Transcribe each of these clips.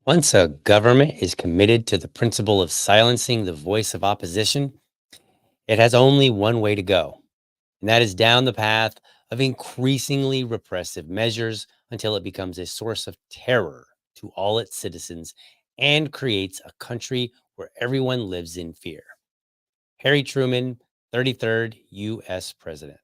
Once a government is committed to the principle of silencing the voice of opposition, it has only one way to go, and that is down the path of increasingly repressive measures until it becomes a source of terror to all its citizens and creates a country where everyone lives in fear. Harry Truman, 33rd U.S. President.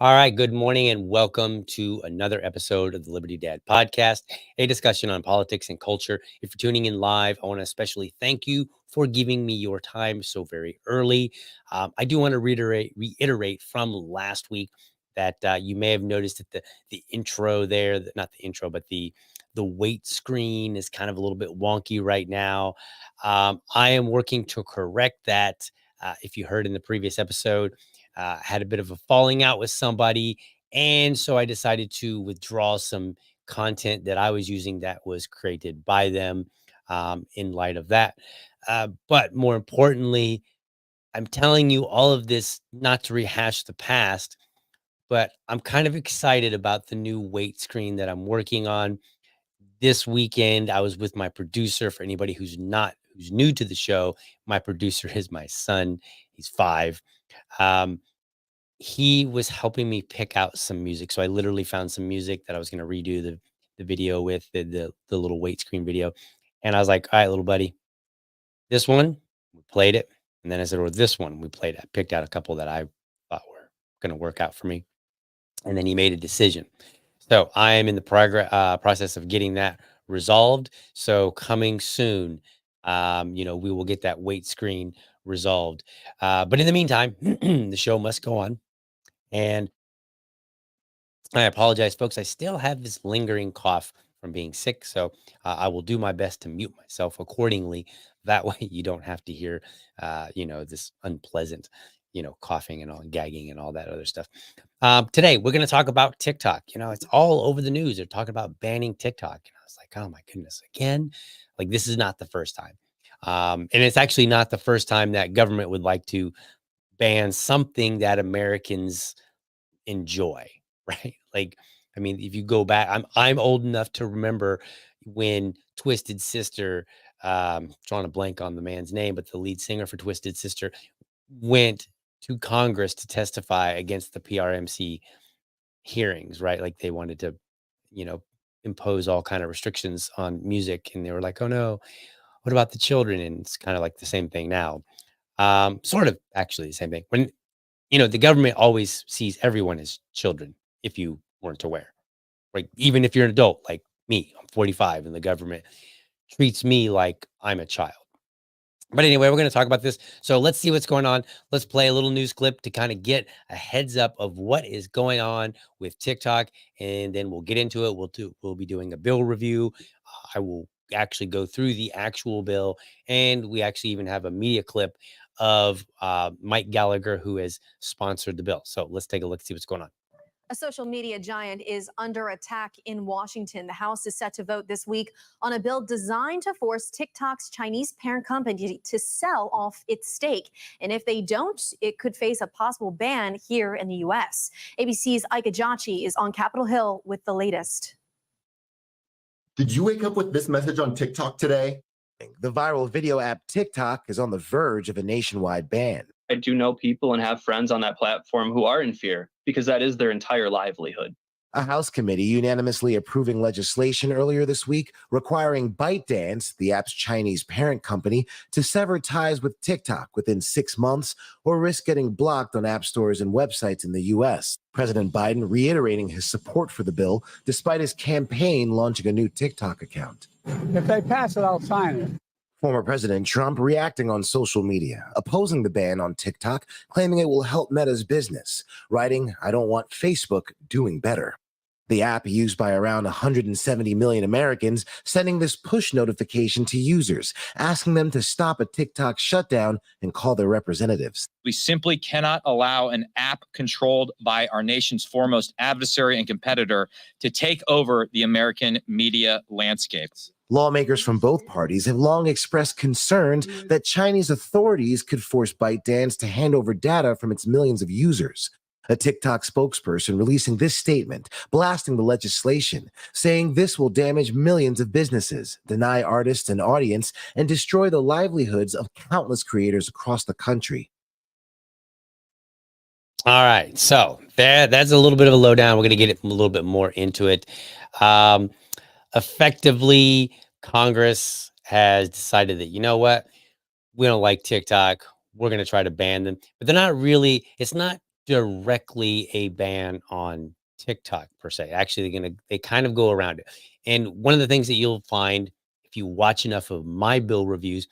All right. Good morning and welcome to another episode of the Liberty Dad podcast, a discussion on politics and culture. If you're tuning in live, I want to especially thank you for giving me your time so very early. I do want to reiterate from last week that you may have noticed that the intro there, not the intro, but the weight screen is kind of a little bit wonky right now. I am working to correct that. If you heard in the previous episode, had a bit of a falling out with somebody. And so I decided to withdraw some content that I was using that was created by them in light of that. But more importantly, I'm telling you all of this not to rehash the past, but I'm kind of excited about the new weight screen that I'm working on. This weekend, I was with my producer. For anybody who's new to the show, my producer is my son. He's 5. Um, he was helping me pick out some music. So I literally found some music that I was going to redo the video with the little weight screen video. And I was like, all right, little buddy, this one, we played it. And then I said, or this one, we played it. I picked out a couple that I thought were going to work out for me. And then he made a decision. So I am in the process of getting that resolved. So coming soon, we will get that weight screen resolved. But in the meantime, the show must go on. And I apologize, folks. I still have this lingering cough from being sick. So I will do my best to mute myself accordingly. That way you don't have to hear, this unpleasant, coughing and all gagging and all that other stuff. Today, we're going to talk about TikTok. It's all over the news. They're talking about banning TikTok. And I was like, oh my goodness, again? Like, this is not the first time. And it's actually not the first time that government would like to ban something that Americans enjoy, right? Like, I mean, if you go back, I'm old enough to remember when Twisted Sister, drawing a blank on the man's name, but the lead singer for Twisted Sister went to Congress to testify against the PRMC hearings, right? Like they wanted to, you know, impose all kind of restrictions on music, and they were like, "Oh no, what about the children?" And it's kind of like the same thing now. Sort of actually the same thing. When the government always sees everyone as children if you weren't aware. Like, even if you're an adult like me, I'm 45, and the government treats me like I'm a child. But anyway, we're going to talk about this. So let's see what's going on. Let's play a little news clip to kind of get a heads up of what is going on with TikTok, and then we'll get into it. We'll be doing a bill review. I will actually go through the actual bill, and we actually even have a media clip of Mike Gallagher, who has sponsored the bill. So let's take a look, see what's going on. A social media giant is under attack in Washington. The House is set to vote this week on a bill designed to force TikTok's Chinese parent company to sell off its stake. And if they don't, it could face a possible ban here in the U.S. ABC's Ike Ajachi is on Capitol Hill with the latest. Did you wake up with this message on TikTok today? The viral video app TikTok is on the verge of a nationwide ban. I do know people and have friends on that platform who are in fear because that is their entire livelihood. A House committee unanimously approving legislation earlier this week requiring ByteDance, the app's Chinese parent company, to sever ties with TikTok within 6 months or risk getting blocked on app stores and websites in the U.S. President Biden reiterating his support for the bill despite his campaign launching a new TikTok account. If they pass it, I'll sign it. Former President Trump reacting on social media, opposing the ban on TikTok, claiming it will help Meta's business, writing, "I don't want Facebook doing better." The app used by around 170 million Americans, sending this push notification to users, asking them to stop a TikTok shutdown and call their representatives. We simply cannot allow an app controlled by our nation's foremost adversary and competitor to take over the American media landscape. Lawmakers from both parties have long expressed concerns that Chinese authorities could force ByteDance to hand over data from its millions of users. A TikTok spokesperson releasing this statement, blasting the legislation, saying this will damage millions of businesses, deny artists an audience, and destroy the livelihoods of countless creators across the country. All right, so that's a little bit of a lowdown. We're going to get a little bit more into it. Effectively, Congress has decided that, you know what, we don't like TikTok. We're going to try to ban them, but they're not really, it's not directly a ban on TikTok per se. Actually, they kind of go around it. And one of the things that you'll find if you watch enough of my bill reviews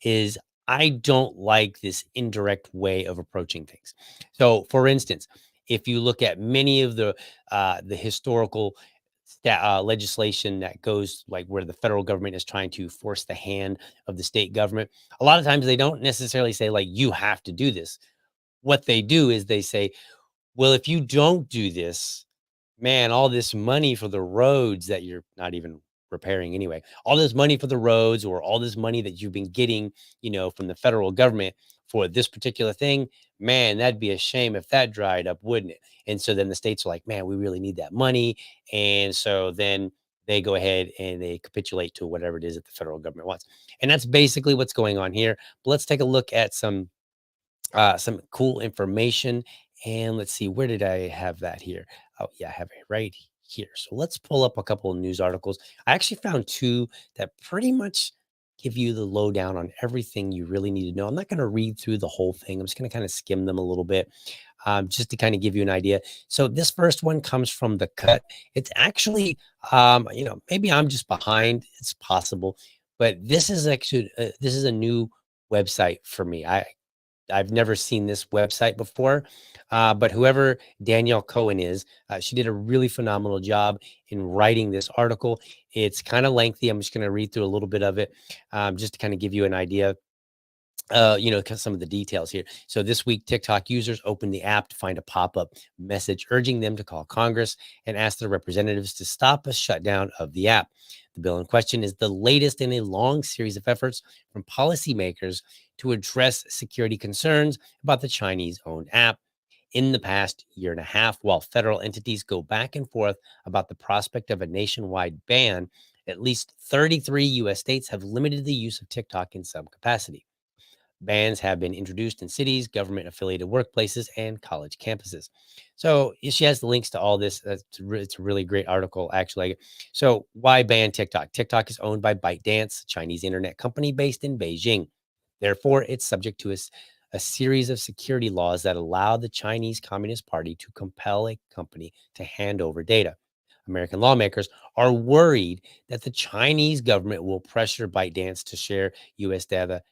is I don't like this indirect way of approaching things. So, for instance, if you look at many of the historical legislation that goes like where the federal government is trying to force the hand of the state government, a lot of times they don't necessarily say like you have to do this. What they do is they say, well, if you don't do this, man, all this money for the roads that you're not even repairing anyway, all this money for the roads or all this money that you've been getting, from the federal government for this particular thing, man, that'd be a shame if that dried up, wouldn't it? And so then the states are like, man, we really need that money. And so then they go ahead and they capitulate to whatever it is that the federal government wants. And that's basically what's going on here. But let's take a look at some cool information. And let's see, where did I have that here? Oh, yeah, I have it right here. So let's pull up a couple of news articles. I actually found two that pretty much give you the lowdown on everything you really need to know. I'm not going to read through the whole thing. I'm just going to kind of skim them a little bit, just to kind of give you an idea. So this first one comes from The Cut. It's actually, maybe I'm just behind. It's possible, but this is actually this is a new website for me. I've never seen this website before, but whoever Danielle Cohen is, she did a really phenomenal job in writing this article. It's kind of lengthy. I'm just going to read through a little bit of it, just to kind of give you an idea. Some of the details here. So this week, TikTok users opened the app to find a pop-up message urging them to call Congress and ask their representatives to stop a shutdown of the app. The bill in question is the latest in a long series of efforts from policymakers to address security concerns about the Chinese-owned app. In the past year and a half, while federal entities go back and forth about the prospect of a nationwide ban, at least 33 U.S. states have limited the use of TikTok in some capacity. Bans have been introduced in cities, government-affiliated workplaces, and college campuses. So she has the links to all this. It's a really great article, actually. So why ban TikTok? TikTok is owned by ByteDance, a Chinese internet company based in Beijing. Therefore, it's subject to a series of security laws that allow the Chinese Communist Party to compel a company to hand over data. American lawmakers are worried that the Chinese government will pressure ByteDance to share U.S. data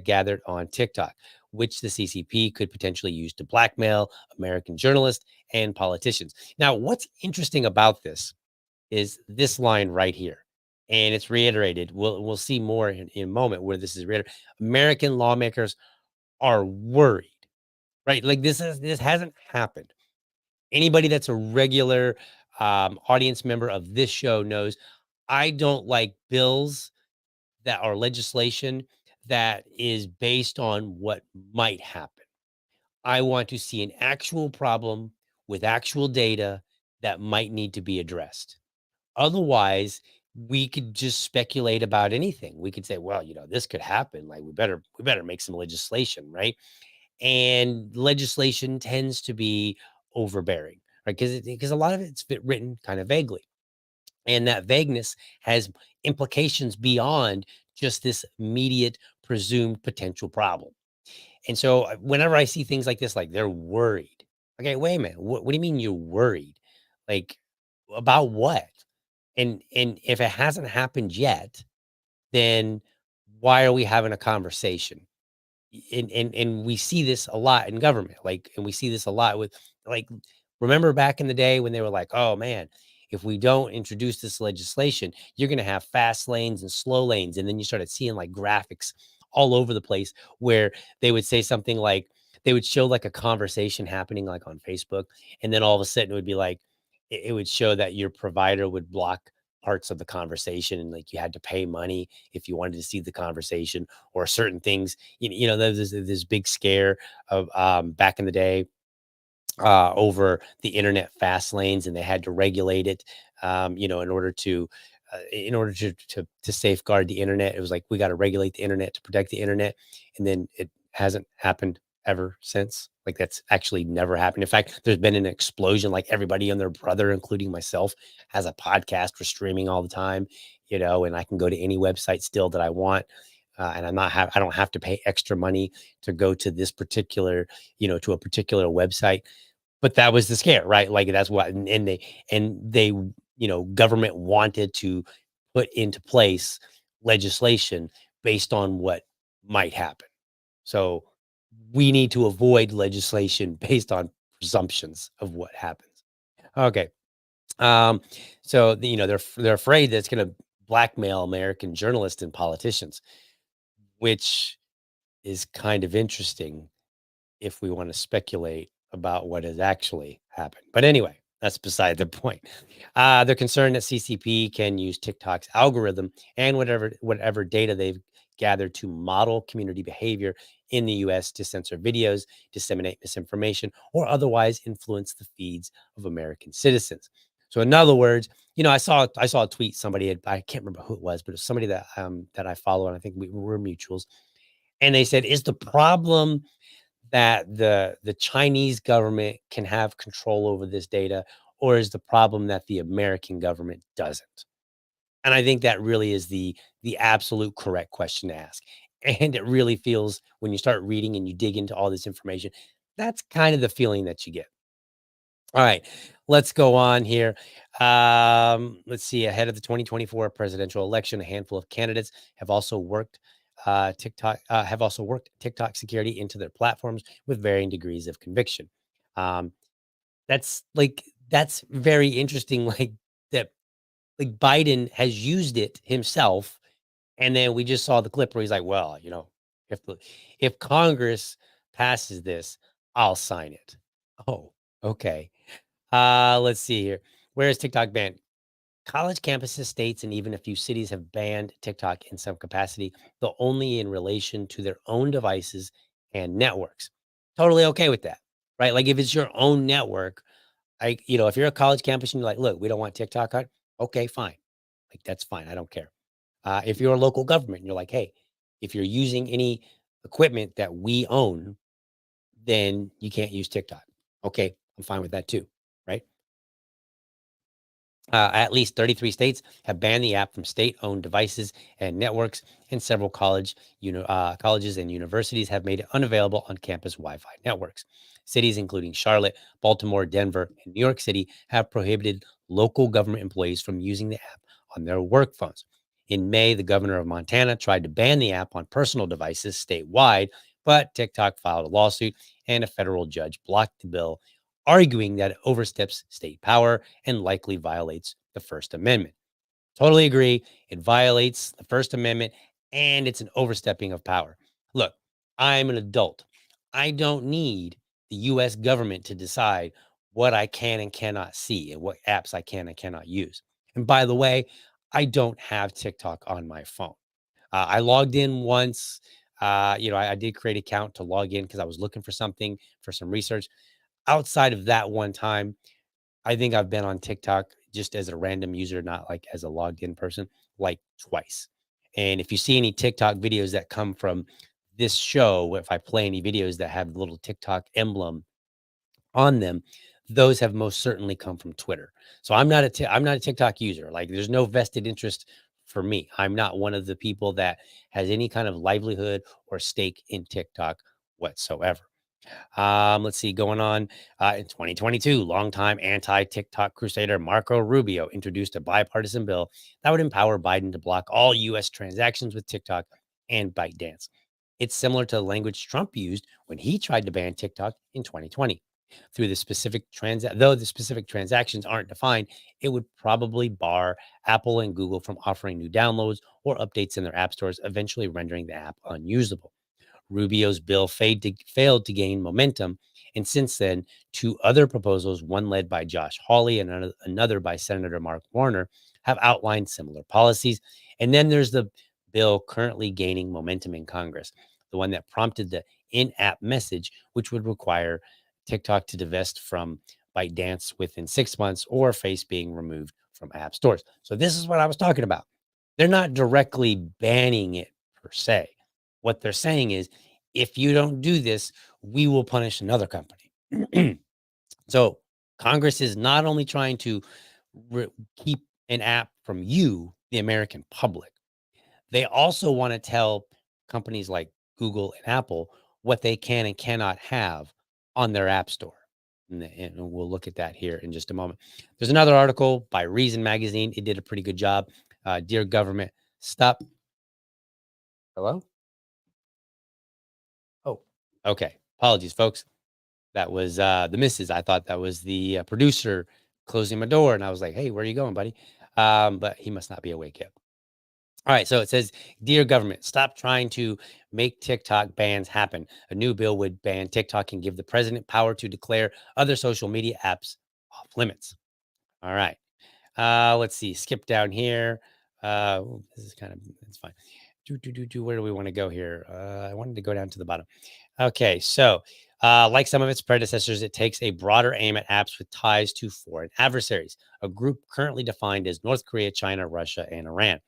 gathered on TikTok, which the CCP could potentially use to blackmail American journalists and politicians. Now, what's interesting about this is this line right here. And it's reiterated. We'll see more in a moment where this is reiterated. American lawmakers are worried, right? Like this hasn't happened. Anybody that's a regular audience member of this show knows I don't like bills that are legislation that is based on what might happen. I want to see an actual problem with actual data that might need to be addressed. Otherwise, we could just speculate about anything. We could say, well, this could happen. Like we better make some legislation, right? And legislation tends to be overbearing, right? Because a lot of it's written kind of vaguely. And that vagueness has implications beyond just this immediate presumed potential problem. And so whenever I see things like this, like they're worried. Okay, wait a minute. What do you mean you're worried? Like about what? And if it hasn't happened yet, then why are we having a conversation? And we see this a lot in government, and we see this a lot with remember back in the day when they were like, oh man, if we don't introduce this legislation, you're going to have fast lanes and slow lanes. And then you started seeing like graphics all over the place where they would say something like, they would show like a conversation happening like on Facebook. And then all of a sudden it would be like, it would show that your provider would block parts of the conversation, and like you had to pay money if you wanted to see the conversation or certain things. There's this big scare of back in the day over the internet fast lanes, and they had to regulate it, in order to safeguard the internet. It was like, we got to regulate the internet to protect the internet, and then it hasn't happened ever since. Like, that's actually never happened. In fact, there's been an explosion. Like, everybody and their brother, including myself, has a podcast. We're streaming all the time, and I can go to any website still that I want. And I don't have to pay extra money to go to this particular, to a particular website. But that was the scare, right? Like, that's what, and they, government wanted to put into place legislation based on what might happen. So we need to avoid legislation based on presumptions of what happens. Okay. So they're afraid that it's going to blackmail American journalists and politicians, which is kind of interesting if we want to speculate about what has actually happened. But anyway, that's beside the point. They're concerned that CCP can use TikTok's algorithm and whatever data they've gathered to model community behavior in the US to censor videos, disseminate misinformation, or otherwise influence the feeds of American citizens. So in other words, I saw a tweet somebody had, I can't remember who it was, but it was somebody that I follow, and I think we were mutuals. And they said, is the problem that the Chinese government can have control over this data, or is the problem that the American government doesn't? And I think that really is the absolute correct question to ask. And it really feels, when you start reading and you dig into all this information, that's kind of the feeling that you get. All right, let's go on here. Let's see. Ahead of the 2024 presidential election, a handful of candidates have also worked TikTok security into their platforms with varying degrees of conviction. Um, that's very interesting. Like, that, like, Biden has used it himself, and then we just saw the clip where he's like, "Well, if Congress passes this, I'll sign it." Oh, okay. Let's see here. Where is TikTok banned? College campuses, states, and even a few cities have banned TikTok in some capacity, though only in relation to their own devices and networks. Totally okay with that, right? Like, if it's your own network, if you're a college campus and you're like, look, we don't want TikTok on, okay, fine. Like, that's fine. I don't care. If you're a local government and you're like, hey, if you're using any equipment that we own, then you can't use TikTok. Okay, I'm fine with that too, right? At least 33 states have banned the app from state-owned devices and networks, and several colleges and universities have made it unavailable on campus Wi-Fi networks. Cities including Charlotte, Baltimore, Denver, and New York City have prohibited local government employees from using the app on their work phones. In May, the governor of Montana tried to ban the app on personal devices statewide, but TikTok filed a lawsuit, and a federal judge blocked the bill, arguing that it oversteps state power and likely violates the First Amendment. Totally agree. It violates the First Amendment, and it's an overstepping of power. Look, I'm an adult. I don't need the US government to decide what I can and cannot see and what apps I can and cannot use. And by the way, I don't have TikTok on my phone. I logged in once. I did create an account to log in because I was looking for something for some research. Outside of that one time, I think I've been on TikTok just as a random user, not like as a logged in person, like twice. And if you see any TikTok videos that come from this show, if I play any videos that have the little TikTok emblem on them, those have most certainly come from Twitter. So I'm not a TikTok user. Like, there's no vested interest for me. I'm not one of the people that has any kind of livelihood or stake in TikTok whatsoever. Let's see, going on in 2022, longtime anti-TikTok crusader Marco Rubio introduced a bipartisan bill that would empower Biden to block all U.S. transactions with TikTok and ByteDance. It's similar to the language Trump used when he tried to ban TikTok in 2020. Through the specific though the specific transactions aren't defined, it would probably bar Apple and Google from offering new downloads or updates in their app stores, eventually rendering the app unusable. Rubio's bill failed to gain momentum, and since then, two other proposals, one led by Josh Hawley and another by Senator Mark Warner, have outlined similar policies. And then there's the bill currently gaining momentum in Congress, the one that prompted the in-app message, which would require TikTok to divest from ByteDance within 6 months or face being removed from app stores. So this is what I was talking about. They're not directly banning it per se. What they're saying is, if you don't do this, we will punish another company. So Congress is not only trying to keep an app from you, the American public, they also want to tell companies like Google and Apple what they can and cannot have on their app store. And we'll look at that here in just a moment. There's another article by Reason Magazine. It did a pretty good job. Dear government, stop. Hello? Oh, okay. Apologies, folks. That was the missus. I thought that was the producer closing my door. And I was like, hey, where are you going, buddy? But he must not be awake yet. All right. So it says, Dear government, stop trying to make TikTok bans happen. A new bill would ban TikTok and give the president power to declare other social media apps off limits. All right. Let's see. Skip down here. This is kind of, it's fine. Where do we want to go here? I wanted to go down to the bottom. Okay, so like some of its predecessors, it takes a broader aim at apps with ties to foreign adversaries, a group currently defined as North Korea, China, Russia, and Iran.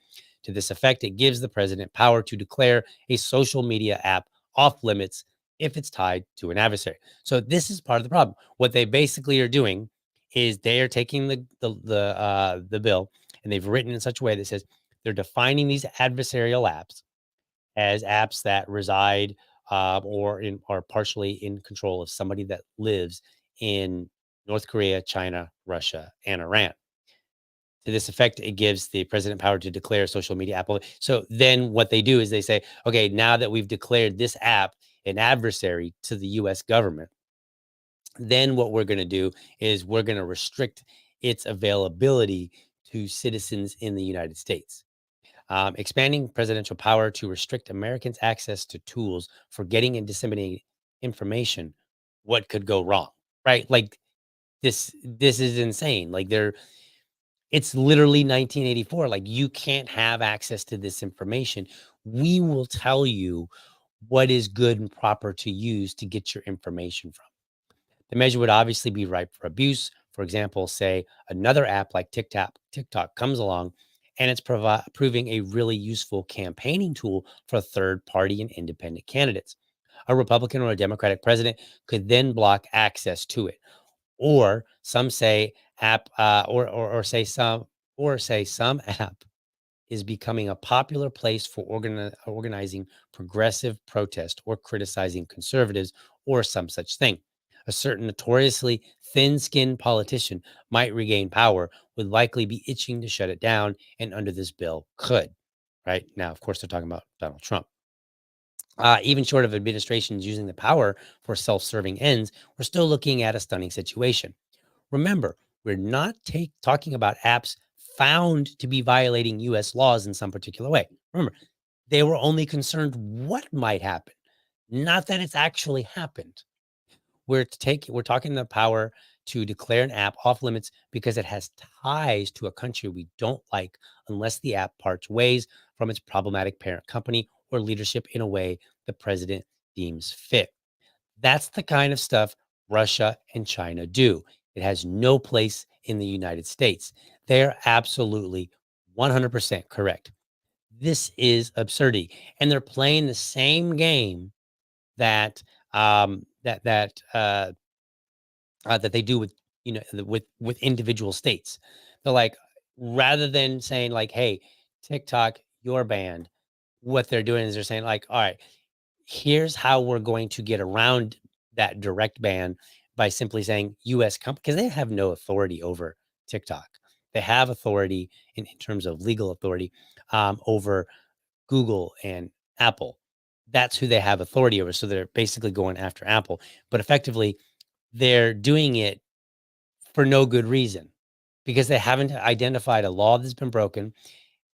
To this effect, it gives the president power to declare a social media app off limits if it's tied to an adversary. So this is part of the problem. What they basically are doing is they are taking the bill, and they've written in such a way that says they're defining these adversarial apps as apps that reside or partially in control of somebody that lives in North Korea, China, Russia, and Iran. To this effect, it gives the president power to declare social media app. So then what they do is they say, okay, now that we've declared this app an adversary to the US government, then what we're going to do is we're going to restrict its availability to citizens in the United States. Expanding presidential power to restrict Americans' access to tools for getting and disseminating information. What could go wrong, right? Like this is insane. Like it's literally 1984. Like, you can't have access to this information. We will tell you what is good and proper to use to get your information from. The measure would obviously be ripe for abuse. For example, say another app like TikTok comes along and it's proving a really useful campaigning tool for third party and independent candidates. A Republican or a Democratic president could then block access to it. Or some say say some app is becoming a popular place for organizing progressive protest or criticizing conservatives or some such thing. A certain notoriously thin-skinned politician might regain power, would likely be itching to shut it down, and under this bill could. Right now, of course, they're talking about Donald Trump. Even short of administrations using the power for self-serving ends, we're still looking at a stunning situation. Remember, we're not talking about apps found to be violating U.S. laws in some particular way. Remember, they were only concerned what might happen, not that it's actually happened. We're talking the power to declare an app off limits because it has ties to a country we don't like, unless the app parts ways from its problematic parent company or leadership in a way the president deems fit. That's the kind of stuff Russia and China do. It has no place in the United States. They're absolutely 100% correct. This is absurdity, and they're playing the same game that that they do with with individual states. They're like, rather than saying like, "Hey, TikTok, you're banned," what they're doing is they're saying like, "All right, here's how we're going to get around that direct ban by simply saying U.S. company," because they have no authority over TikTok. They have authority in terms of legal authority over Google and Apple. That's who they have authority over. So they're basically going after Apple, but effectively they're doing it for no good reason because they haven't identified a law that's been broken,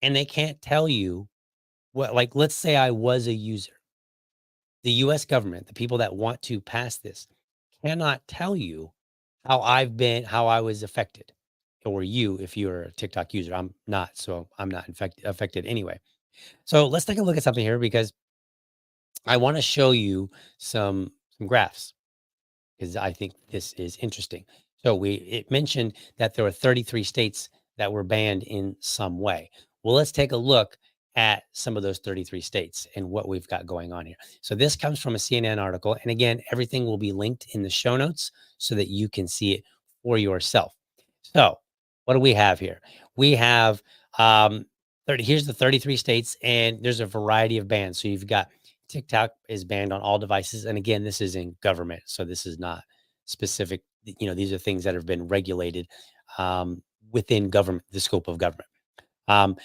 and they can't tell you what, like, let's say I was a user. The US government, the people that want to pass this, cannot tell you how I was affected, or you, if you're a TikTok user. I'm not, so I'm not affected anyway. So let's take a look at something here because I want to show you some graphs because I think this is interesting. So it mentioned that there were 33 states that were banned in some way. Well, let's take a look at some of those 33 states and what we've got going on here. So this comes from a CNN article. And again, everything will be linked in the show notes so that you can see it for yourself. So what do we have here? We have 30, here's the 33 states, and there's a variety of bans. So you've got TikTok is banned on all devices. And again, this is in government. So this is not specific. These are things that have been regulated within government, the scope of government. Um,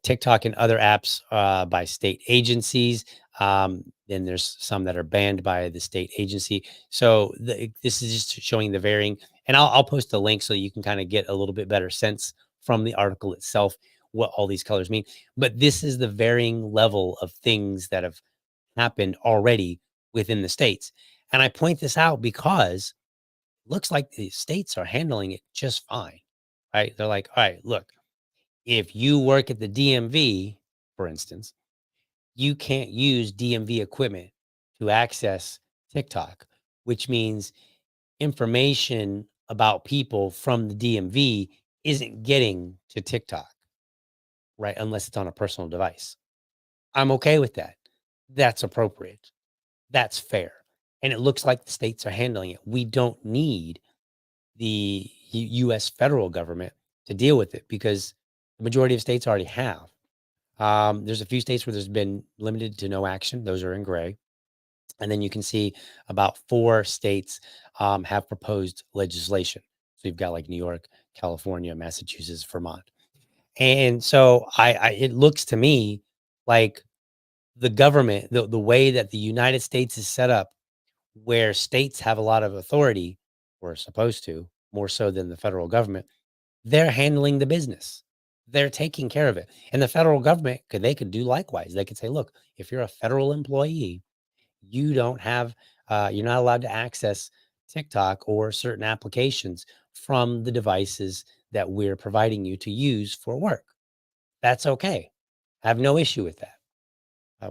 TikTok and other apps by state agencies. Then there's some that are banned by the state agency. So this is just showing the varying. And I'll post a link so you can kind of get a little bit better sense from the article itself what all these colors mean. But this is the varying level of things that have happened already within the states. And I point this out because it looks like the states are handling it just fine, right? They're like, all right, look, if you work at the DMV, for instance, you can't use DMV equipment to access TikTok, which means information about people from the DMV isn't getting to TikTok, right? Unless it's on a personal device. I'm okay with that. That's appropriate. That's fair. And it looks like the states are handling it. We don't need the US federal government to deal with it because the majority of states already have. There's a few states where there's been limited to no action. Those are in gray. And then you can see about 4 states have proposed legislation. So you've got like New York, California, Massachusetts, Vermont. And so it looks to me like the government, the way that the United States is set up, where states have a lot of authority, or are supposed to, more so than the federal government, they're handling the business. They're taking care of it. And the federal government could do likewise. They could say, look, if you're a federal employee, you don't have you're not allowed to access TikTok or certain applications from the devices that we're providing you to use for work. That's okay. I have no issue with that.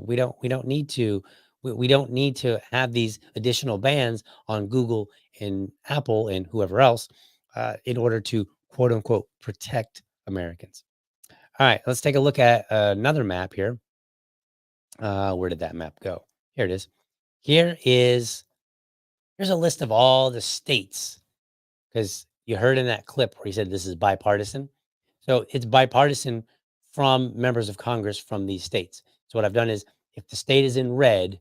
We don't need to we don't need to have these additional bans on Google and Apple and whoever else in order to quote unquote protect Americans. All right, let's take a look at another map here. Where did that map go? Here it is. Here's a list of all the states, because you heard in that clip where he said this is bipartisan. So it's bipartisan from members of Congress from these states. So what I've done is if the state is in red,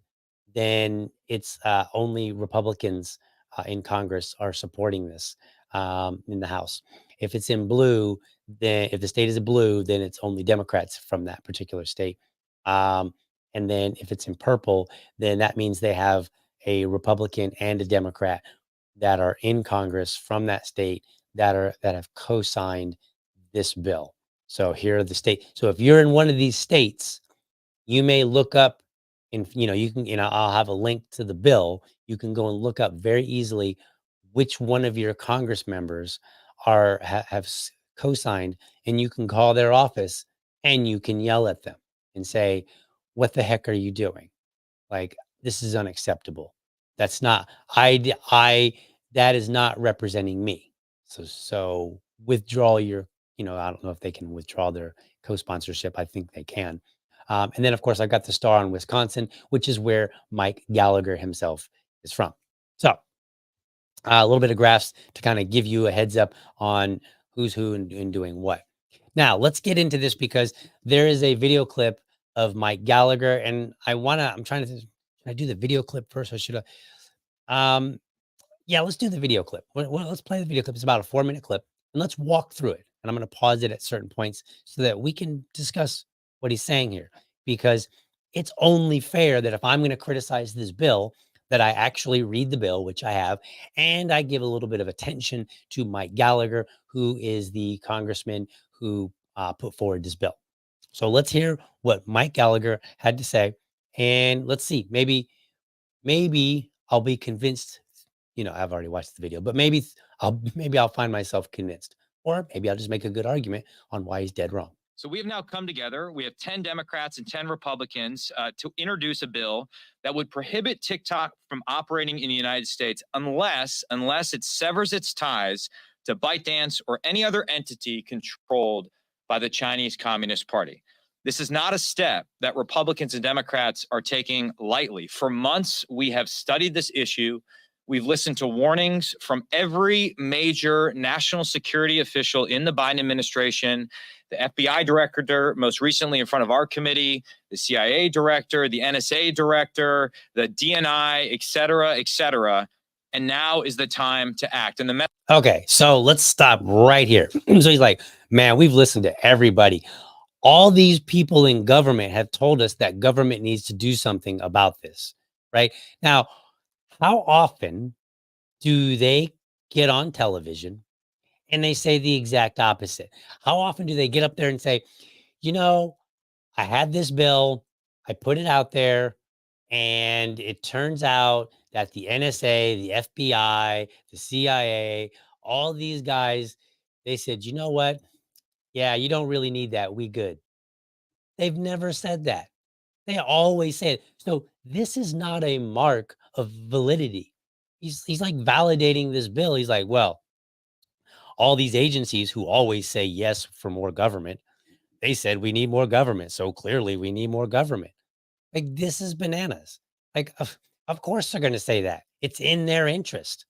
then it's only Republicans in Congress are supporting this in the House. If it's in blue, then if the state is blue, then it's only Democrats from that particular state. And then if it's in purple, then that means they have a Republican and a Democrat that are in Congress from that state that have co-signed this bill. So here are the state. So if you're in one of these states, you may look up and you can, I'll have a link to the bill. You can go and look up very easily which one of your Congress members have co-signed, and you can call their office and you can yell at them and say, "What the heck are you doing? Like, this is unacceptable. That's not that is not representing me. So withdraw your, I don't know if they can withdraw their co-sponsorship. I think they can. And then of course I've got the star on Wisconsin, which is where Mike Gallagher himself is from. So a little bit of graphs to kind of give you a heads up on who's who and doing what. Now let's get into this because there is a video clip of Mike Gallagher, and I'm trying to think, should I do the video clip first or should I? Yeah, let's do the video clip. Let's play the video clip. It's about a 4-minute clip, and let's walk through it. And I'm going to pause it at certain points so that we can discuss what he's saying here, because it's only fair that if I'm going to criticize this bill, that I actually read the bill, which I have, and I give a little bit of attention to Mike Gallagher, who is the congressman who put forward this bill. So let's hear what Mike Gallagher had to say, and let's see. Maybe I'll be convinced. I've already watched the video, but maybe I'll find myself convinced, or maybe I'll just make a good argument on why he's dead wrong. So we have now come together. We have 10 Democrats and 10 Republicans to introduce a bill that would prohibit TikTok from operating in the United States unless it severs its ties to ByteDance or any other entity controlled by the Chinese Communist Party. This is not a step that Republicans and Democrats are taking lightly. For months, we have studied this issue. We've listened to warnings from every major national security official in the Biden administration, the FBI director, most recently in front of our committee, the CIA director, the NSA director, the DNI, et cetera, and now is the time to act. And okay, so let's stop right here. So he's like, man, we've listened to everybody. All these people in government have told us that government needs to do something about this, right? Now, how often do they get on television and they say the exact opposite? How often do they get up there and say, I had this bill, I put it out there, and it turns out that the NSA, the FBI, the CIA, all these guys, they said, you know what? Yeah, you don't really need that. We good. They've never said that. They always say it. So this is not a mark of validity. He's like validating this bill. He's like, well, all these agencies who always say yes for more government, they said we need more government. So clearly we need more government. Like, this is bananas. Like, of course they're going to say that. It's in their interest,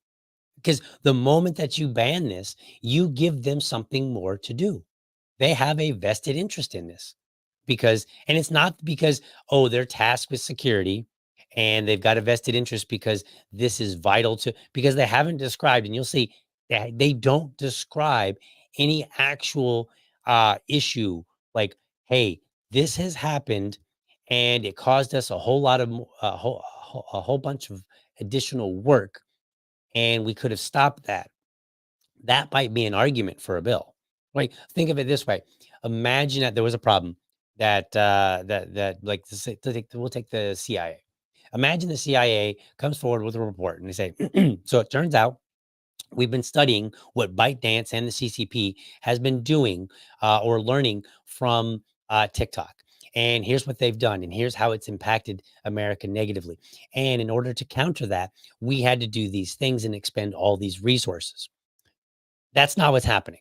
because the moment that you ban this, you give them something more to do. They have a vested interest in this, and it's not because, oh, they're tasked with security and they've got a vested interest because this is vital because they haven't described, and you'll see that they don't describe any actual issue like, hey, this has happened and it caused us a whole lot of a whole bunch of additional work, and we could have stopped that. That might be an argument for a bill. Right? Think of it this way. Imagine that there was a problem that like, we'll take the CIA. Imagine the CIA comes forward with a report and they say, so it turns out we've been studying what ByteDance and the CCP has been doing or learning from TikTok. And here's what they've done. And here's how it's impacted America negatively. And in order to counter that, we had to do these things and expend all these resources. That's not what's happening.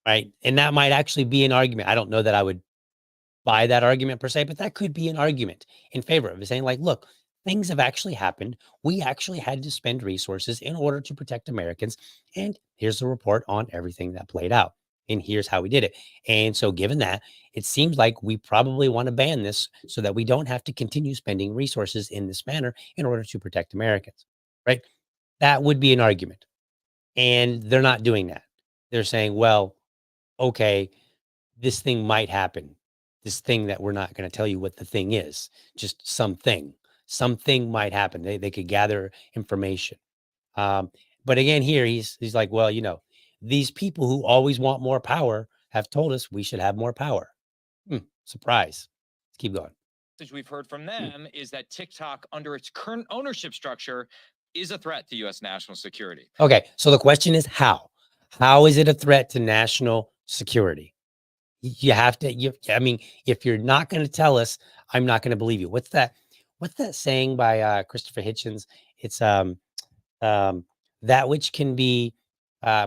Right. And that might actually be an argument. I don't know that I would buy that argument per se, but that could be an argument in favor of it, saying like, look, things have actually happened. We actually had to spend resources in order to protect Americans. And here's the report on everything that played out. And here's how we did it. And so given that, it seems like we probably want to ban this so that we don't have to continue spending resources in this manner in order to protect Americans. Right. That would be an argument. And they're not doing that. They're saying, well, okay, this thing might happen. This thing that we're not going to tell you what the thing is, just something might happen. They could gather information. But again, here he's like, well, these people who always want more power have told us we should have more power. Surprise. Let's keep going. We've heard from them is that TikTok, under its current ownership structure, is a threat to U.S. national security. Okay, so the question is how? How is it a threat to national security? You have to, if you're not going to tell us, I'm not going to believe you. What's that saying by Christopher Hitchens? It's that which can be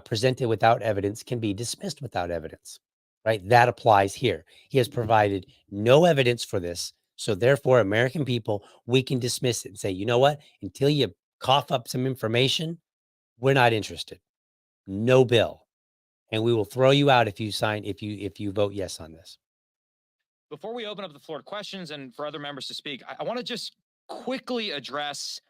presented without evidence can be dismissed without evidence, right? That applies here. He has provided no evidence for this. So therefore, American people, we can dismiss it and say, you know what? Until you cough up some information, we're not interested. No bill. And we will throw you out if you vote yes on this. Before we open up the floor to questions and for other members to speak, I want to just quickly address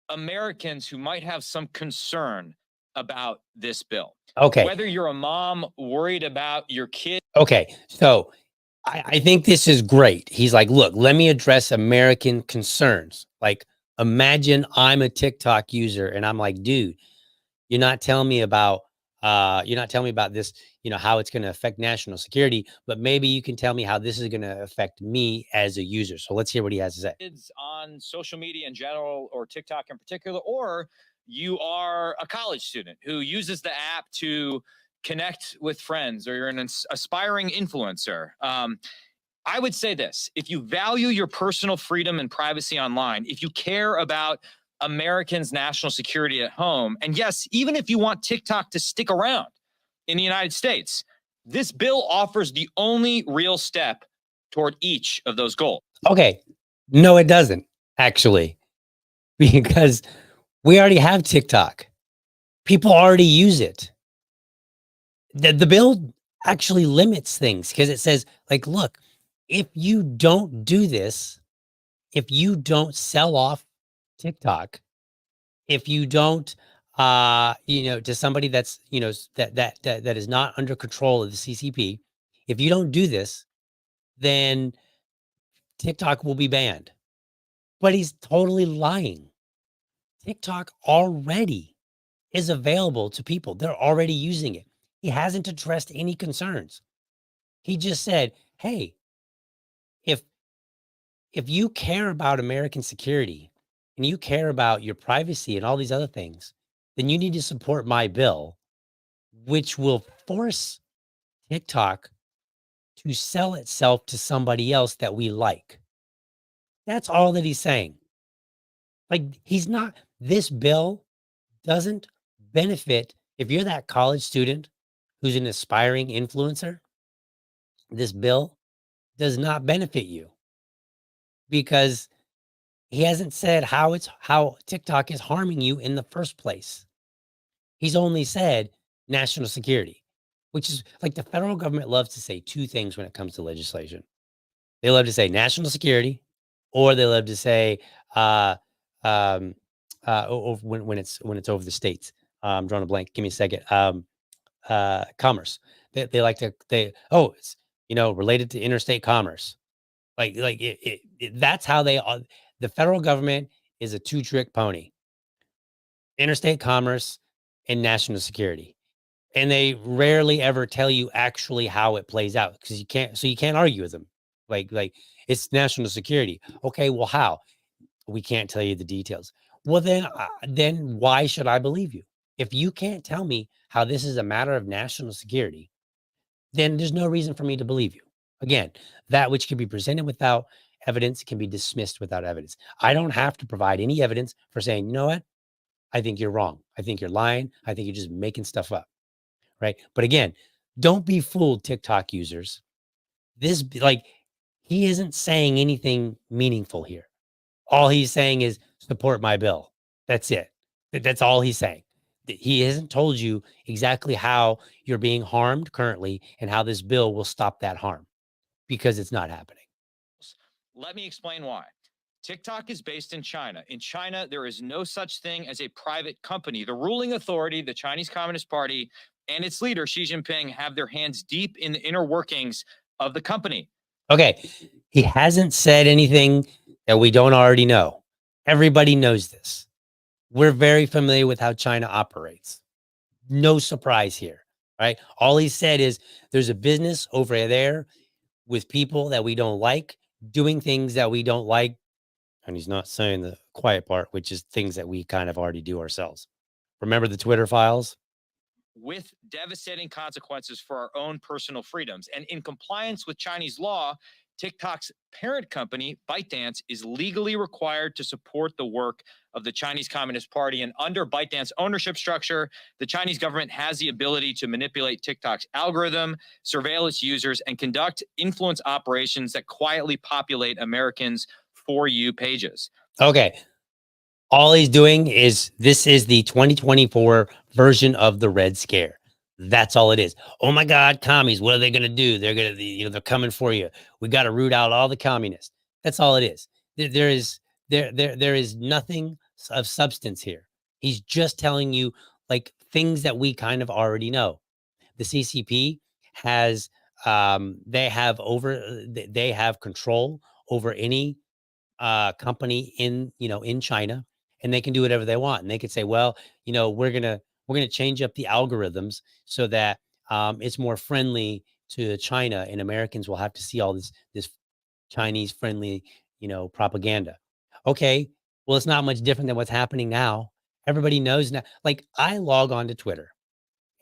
Americans who might have some concern about this bill. Okay. Whether you're a mom worried about your kid. Okay. So I think this is great. He's like, look, let me address American concerns. Like, Imagine I'm a TikTok user and I'm like, dude, you're not telling me about this, how it's going to affect national security, but maybe you can tell me how this is going to affect me as a user. So let's hear what he has to say. Kids on social media in general, or TikTok in particular, or you are a college student who uses the app to connect with friends, or you're an aspiring influencer. I would say this: if you value your personal freedom and privacy online, if you care about Americans' national security at home, and yes, even if you want TikTok to stick around in the United States, this bill offers the only real step toward each of those goals. Okay. No, it doesn't actually, because we already have TikTok. People already use it. The bill actually limits things because it says, like, look, if you don't do this, if you don't sell off TikTok, if you don't, to somebody that's, that is not under control of the CCP, if you don't do this, then TikTok will be banned. But he's totally lying. TikTok already is available to people. They're already using it. He hasn't addressed any concerns. He just said, hey, if you care about American security and you care about your privacy and all these other things, then you need to support my bill, which will force TikTok to sell itself to somebody else that we like. That's all that he's saying. Like, this bill doesn't benefit. If you're that college student who's an aspiring influencer, this bill does not benefit you, because he hasn't said how TikTok is harming you in the first place. He's only said national security, which is like, the federal government loves to say two things when it comes to legislation. They love to say national security, or they love to say when it's over the states. I'm drawing a blank. Give me a second. Commerce. They like to it's related to interstate commerce. That's how the federal government is a two-trick pony: interstate commerce and national security. And they rarely ever tell you actually how it plays out, because you can't argue with them. Like it's national security. Okay, well, how? We can't tell you the details. Well, then why should I believe you? If you can't tell me how this is a matter of national security, then there's no reason for me to believe you. Again, that which can be presented without evidence can be dismissed without evidence. I don't have to provide any evidence for saying, you know what? I think you're wrong. I think you're lying. I think you're just making stuff up. Right. But again, don't be fooled, TikTok users. He isn't saying anything meaningful here. All he's saying is support my bill. That's it. That's all he's saying. He hasn't told you exactly how you're being harmed currently and how this bill will stop that harm, because it's not happening. Let me explain why. TikTok is based in China. In China, there is no such thing as a private company. The ruling authority, the Chinese Communist Party, and its leader, Xi Jinping, have their hands deep in the inner workings of the company. Okay. He hasn't said anything that we don't already know. Everybody knows this. We're very familiar with how China operates. No surprise here, right? All he said is there's a business over there with people that we don't like, doing things that we don't like. And he's not saying the quiet part, which is things that we kind of already do ourselves. Remember the Twitter files? With devastating consequences for our own personal freedoms. And in compliance with Chinese law, TikTok's parent company, ByteDance, is legally required to support the work of the Chinese Communist Party. And under ByteDance ownership structure, the Chinese government has the ability to manipulate TikTok's algorithm, surveil its users, and conduct influence operations that quietly populate Americans' For You pages. Okay. All he's doing is, this is the 2024 version of the Red Scare. That's all it is. Oh my God, commies, what are they going to do? They're going to, they're coming for you. We got to root out all the communists. That's all it is. There is nothing of substance here. He's just telling you like things that we kind of already know. The CCP they have control over any company in China, and they can do whatever they want. And they could say, well, we're gonna change up the algorithms so that it's more friendly to China, and Americans will have to see all this Chinese friendly, propaganda. Okay, well, it's not much different than what's happening now. Everybody knows now. Like, I log on to Twitter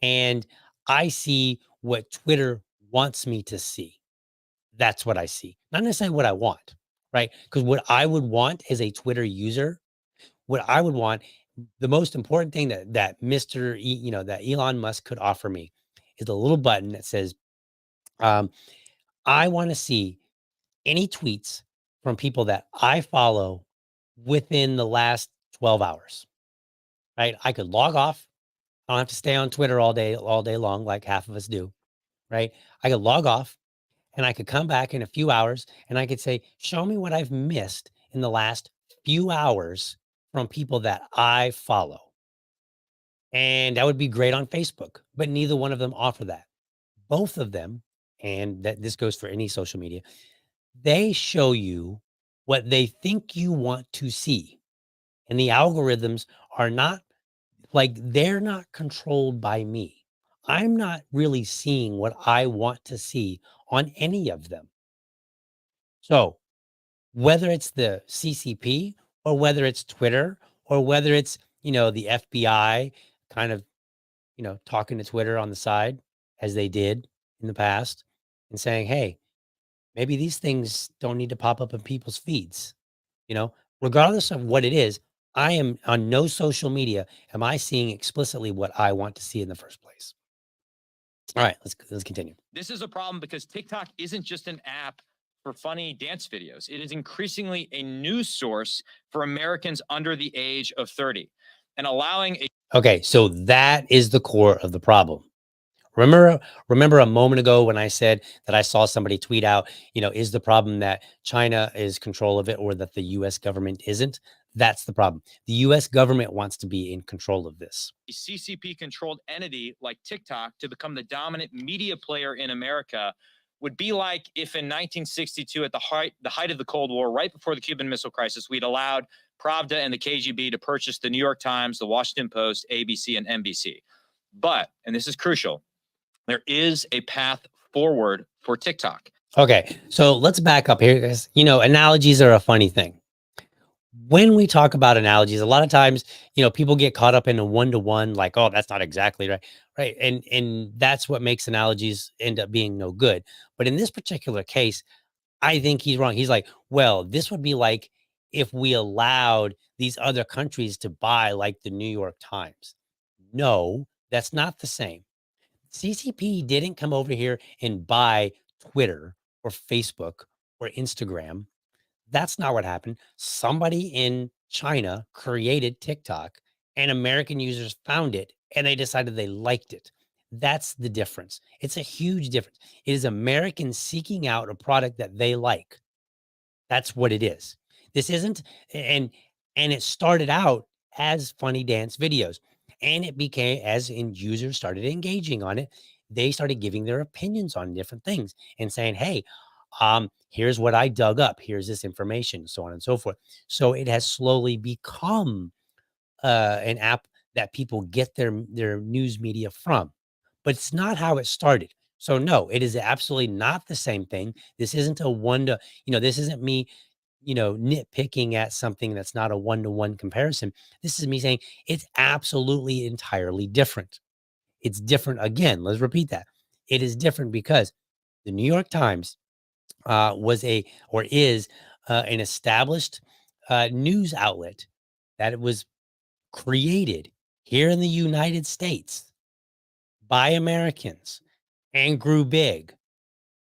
and I see what Twitter wants me to see. That's what I see, not necessarily what I want, right? Because what I would want as a Twitter user, what I would want, the most important thing that that Elon Musk could offer me is a little button that says, um, I want to see any tweets from people that I follow within the last 12 hours, right? I could log off. I don't have to stay on Twitter all day long, like half of us do, right? I could log off and I could come back in a few hours and I could say, show me what I've missed in the last few hours from people that I follow. And that would be great on Facebook, but neither one of them offer that. Both of them, and that this goes for any social media, they show you what they think you want to see. And the algorithms are not they're not controlled by me. I'm not really seeing what I want to see on any of them. So whether it's the CCP or whether it's Twitter or whether it's, the FBI kind of, talking to Twitter on the side as they did in the past and saying, hey, maybe these things don't need to pop up in people's feeds. You know, Regardless of what it is, I am on no social media am I seeing explicitly what I want to see in the first place. All right, let's continue. This is a problem because TikTok isn't just an app for funny dance videos. It is increasingly a news source for Americans under the age of 30 and allowing a Okay, so that is the core of the problem. Remember a moment ago when I said that I saw somebody tweet out, is the problem that China is control of it or that the US government isn't? That's the problem. The US government wants to be in control of this. CCP controlled entity like TikTok to become the dominant media player in America would be like if in 1962 at the height of the Cold War, right before the Cuban Missile Crisis, we'd allowed Pravda and the KGB to purchase the New York Times, the Washington Post, ABC, and NBC. But, and this is crucial, there is a path forward for TikTok. Okay, so let's back up here because, analogies are a funny thing. When we talk about analogies, a lot of times, people get caught up in a one-to-one, like, oh, that's not exactly right. Right. And that's what makes analogies end up being no good. But in this particular case, I think he's wrong. He's like, well, this would be like if we allowed these other countries to buy like the New York Times. No, that's not the same. CCP didn't come over here and buy Twitter or Facebook or Instagram. That's not what happened. Somebody in China created TikTok and American users found it and they decided they liked it. That's the difference. It's a huge difference. It is Americans seeking out a product that they like. That's what it is. This isn't, and it started out as funny dance videos, and it became as in users started engaging on it, they started giving their opinions on different things and saying, "Hey, here's what I dug up. Here's this information, so on and so forth." So it has slowly become an app that people get their news media from, but it's not how it started. So no, it is absolutely not the same thing. This isn't a one to, this isn't me, nitpicking at something that's not a one-to-one comparison. This is me saying it's absolutely entirely different. It's different. Again, let's repeat that. It is different because the New York Times is an established news outlet that it was created here in the United States by Americans and grew big.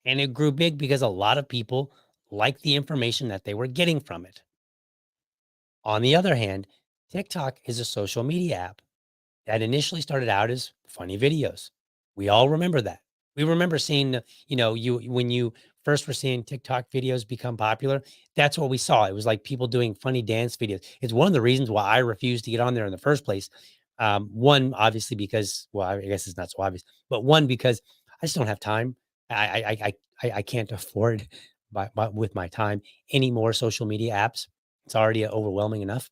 And it grew big because a lot of people liked the information that they were getting from it. On the other hand, TikTok is a social media app that initially started out as funny videos. We all remember that. We remember seeing, when you first were seeing TikTok videos become popular, that's what we saw. It was like people doing funny dance videos. It's one of the reasons why I refused to get on there in the first place. One, obviously, because, well, I guess it's not so obvious, but one, because I just don't have time. I can't afford with my time any more social media apps. It's already overwhelming enough.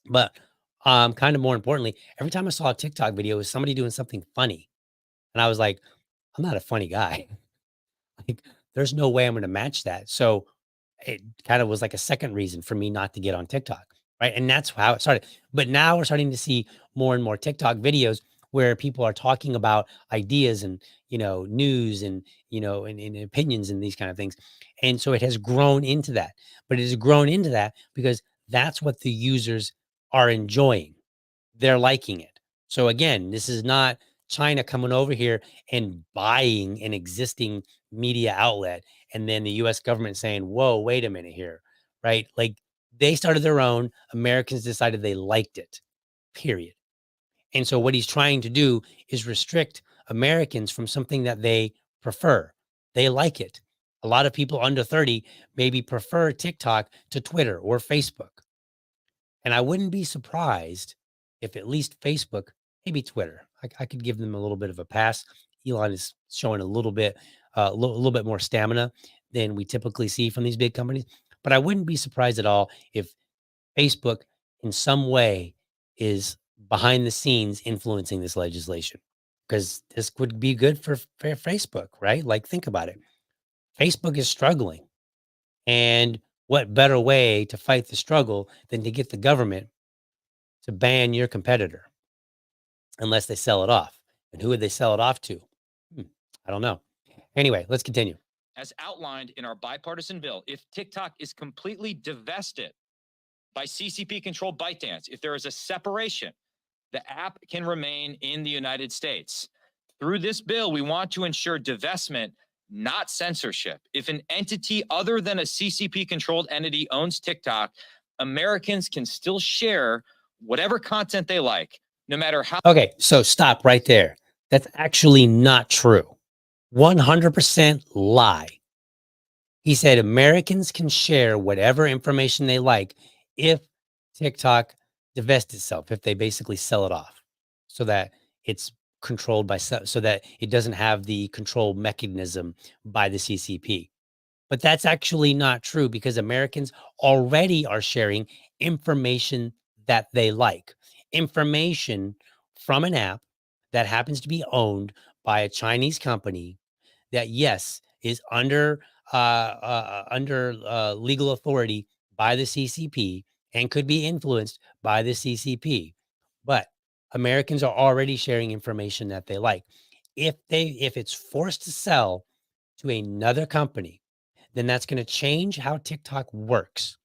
But kind of more importantly, every time I saw a TikTok video, it was somebody doing something funny, and I was like, I'm not a funny guy. Like, there's no way I'm going to match that. So it kind of was like a second reason for me not to get on TikTok, right? And that's how it started. But now we're starting to see more and more TikTok videos where people are talking about ideas and, news and, and opinions and these kind of things. And so it has grown into that. But it has grown into that because that's what the users are enjoying. They're liking it. So again, this is not China coming over here and buying an existing media outlet and then the US government saying, "Whoa, wait a minute here." Right? Like, they started their own, Americans decided they liked it. Period. And so what he's trying to do is restrict Americans from something that they prefer. They like it. A lot of people under 30 maybe prefer TikTok to Twitter or Facebook. And I wouldn't be surprised if at least Facebook, maybe Twitter, I could give them a little bit of a pass. Elon is showing a little bit, little bit more stamina than we typically see from these big companies. But I wouldn't be surprised at all if Facebook, in some way, is behind the scenes influencing this legislation, because this would be good for Facebook, right? Like, think about it. Facebook is struggling, and what better way to fight the struggle than to get the government to ban your competitor unless they sell it off? And who would they sell it off to? Hmm, I don't know. Anyway, let's continue. As outlined in our bipartisan bill, if TikTok is completely divested by CCP controlled ByteDance, if there is a separation, the app can remain in the United States. Through this bill, we want to ensure divestment, not censorship. If an entity other than a CCP controlled entity owns TikTok, Americans can still share whatever content they like, no matter how. Okay, so stop right there. That's actually not true. 100% lie. He said Americans can share whatever information they like if TikTok divests itself, if they basically sell it off so that it's controlled by, so that it doesn't have the control mechanism by the CCP. But that's actually not true, because Americans already are sharing information that they like. Information from an app that happens to be owned by a Chinese company that, yes, is under legal authority by the CCP and could be influenced by the CCP. But Americans are already sharing information that they like. If it's forced to sell to another company, then that's going to change how TikTok works.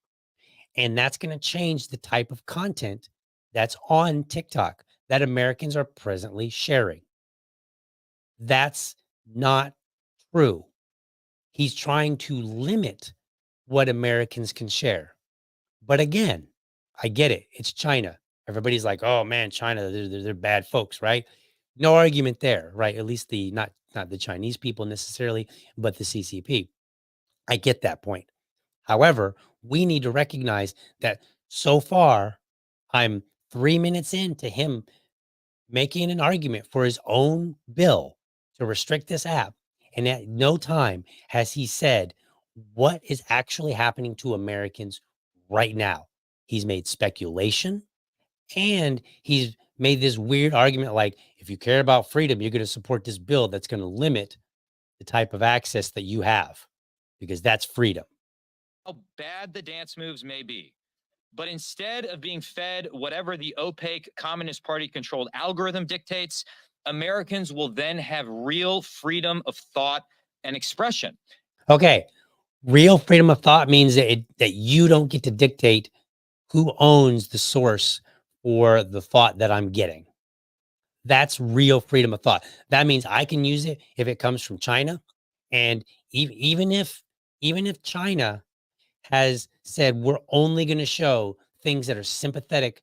And that's going to change the type of content that's on TikTok that Americans are presently sharing. That's not true. He's trying to limit what Americans can share. But again, I get it. It's China. Everybody's like, "Oh man, China, they're bad folks," right? No argument there, right? At least the not the Chinese people necessarily, but the CCP. I get that point. However, we need to recognize that so far, I'm 3 minutes into him making an argument for his own bill to restrict this app. And at no time has he said what is actually happening to Americans right now. He's made speculation, and he's made this weird argument like, if you care about freedom, you're going to support this bill that's going to limit the type of access that you have, because that's freedom. How bad the dance moves may be. But instead of being fed whatever the opaque Communist Party controlled algorithm dictates, Americans will then have real freedom of thought and expression. Okay. Real freedom of thought means that you don't get to dictate who owns the source for the thought that I'm getting. That's real freedom of thought. That means I can use it if it comes from China. And even if China has said we're only going to show things that are sympathetic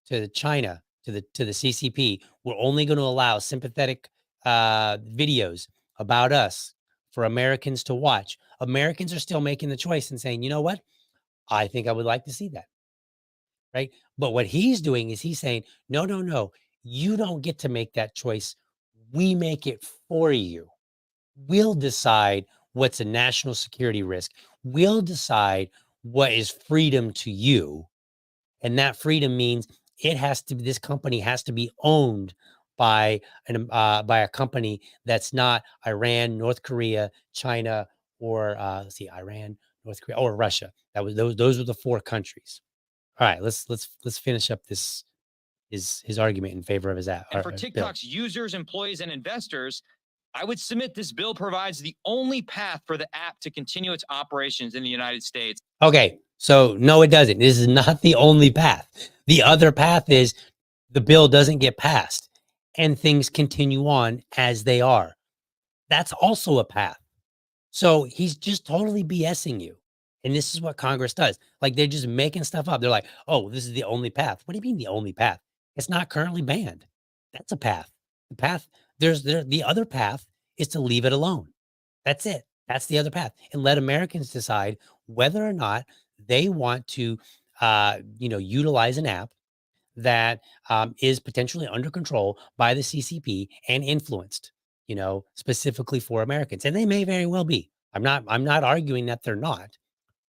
to China, to the CCP, we're only going to allow sympathetic videos about us for Americans to watch. Americans are still making the choice and saying, you know what? I think I would like to see that. Right. But what he's doing is he's saying, no, no, no, you don't get to make that choice. We make it for you. We'll decide what's a national security risk. We'll decide what is freedom to you. And that freedom means this company has to be owned by a company that's not Iran, North Korea, China, or let's see, Iran, North Korea, or Russia. Those were the 4 countries. All right, let's finish up his argument in favor of his app. And for TikTok's users, employees, and investors, I would submit this bill provides the only path for the app to continue its operations in the United States. Okay, so no, it doesn't. This is not the only path. The other path is the bill doesn't get passed and things continue on as they are. That's also a path. So he's just totally BSing you. And this is what Congress does. Like, they're just making stuff up. They're like, oh, this is the only path. What do you mean the only path? It's not currently banned. That's a path. The other path is to leave it alone. That's it. That's the other path. And let Americans decide whether or not they want to, utilize an app that is potentially under control by the CCP and influenced, specifically for Americans. And they may very well be. I'm not arguing that they're not.